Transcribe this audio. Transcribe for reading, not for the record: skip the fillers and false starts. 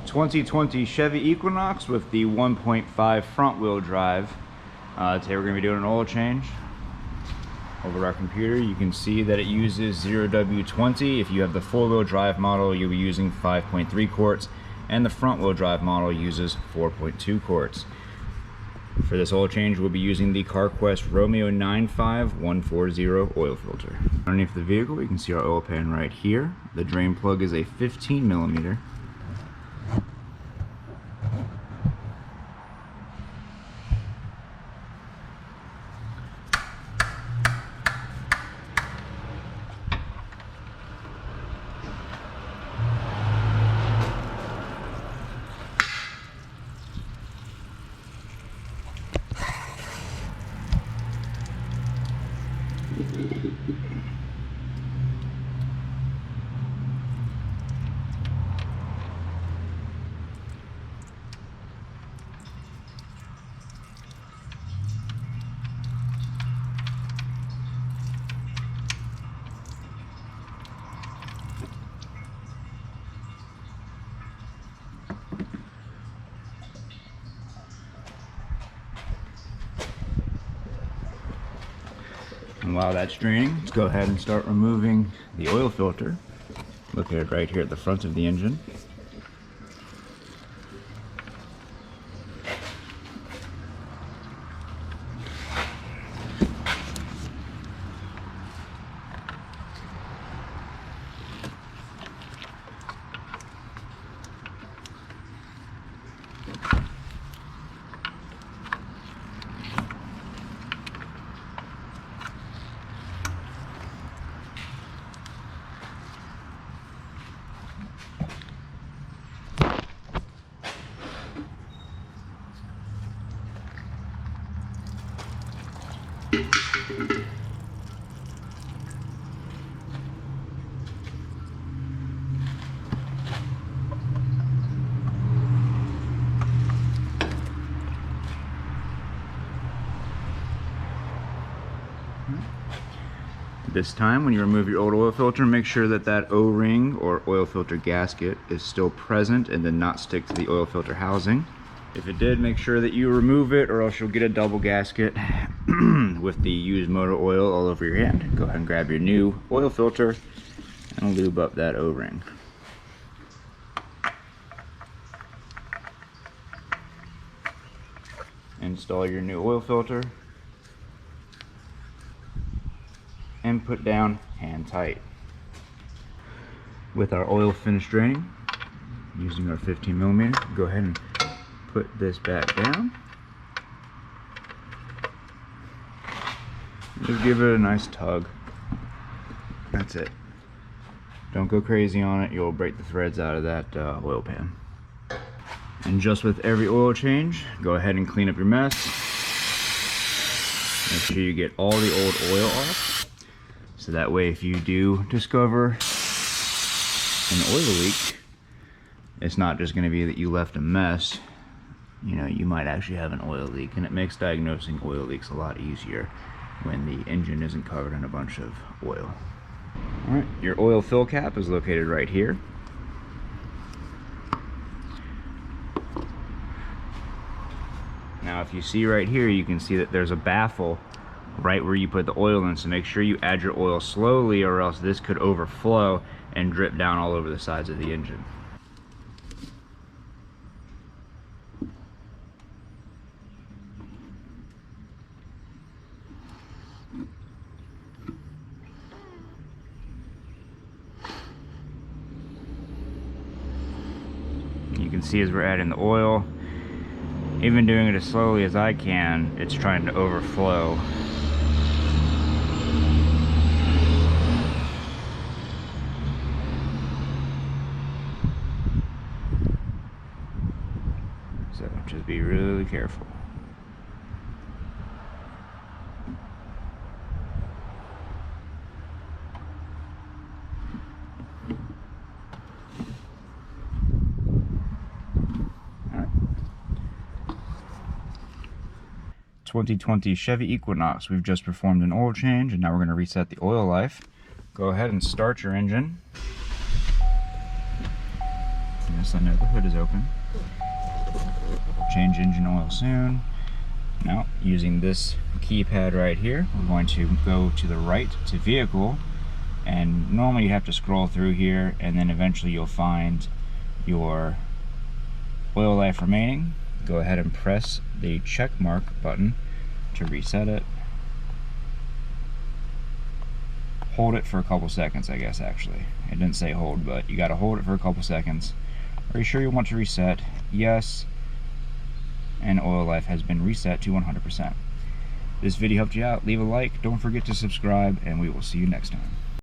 2020 Chevy Equinox with the 1.5 front wheel drive. Today we're going to be doing an oil change. Over our computer you can see that it uses 0W20. If you have the 4-wheel drive model, you'll be using 5.3 quarts, and the front wheel drive model uses 4.2 quarts. For this oil change we'll be using the CarQuest Romeo 95140 oil filter. Underneath the vehicle you can see our oil pan right here. The drain plug is a 15mm. And while that's draining, let's go ahead and start removing the oil filter, located right here at the front of the engine. This time, when you remove your old oil filter, make sure that that O-ring or oil filter gasket is still present and did not stick to the oil filter housing. If it did, make sure that you remove it, or else you'll get a double gasket with the used motor oil all over your hand. Go ahead and grab your new oil filter and lube up that O-ring. Install your new oil filter and put down hand tight. With our oil finished draining, using our 15mm, go ahead and put this back down. Just give it a nice tug. That's it. Don't go crazy on it, you'll break the threads out of that oil pan. And just with every oil change, go ahead and clean up your mess. Make sure you get all the old oil off. So that way if you do discover an oil leak, it's not just going to be that you left a mess. You know, you might actually have an oil leak, and it makes diagnosing oil leaks a lot easier when the engine isn't covered in a bunch of oil. Alright, your oil fill cap is located right here. Now if you see right here, you can see that there's a baffle right where you put the oil in, so make sure you add your oil slowly, or else this could overflow and drip down all over the sides of the engine. You can see as we're adding the oil, even doing it as slowly as I can, it's trying to overflow. So just be really careful. All right. 2020 Chevy Equinox. We've just performed an oil change, and now we're going to reset the oil life. Go ahead and start your engine. Yes, I know the hood is open. Change engine oil soon. Now, using this keypad right here, we're going to go to the right to vehicle, and normally you have to scroll through here, and then eventually you'll find your oil life remaining. Go ahead and press the check mark button to reset it. Hold it for a couple seconds, I guess. Actually, it didn't say hold, but you got to hold it for a couple seconds. Are you sure you want to reset? Yes. And oil life has been reset to 100%. This video helped you out. Leave a like, don't forget to subscribe, and we will see you next time.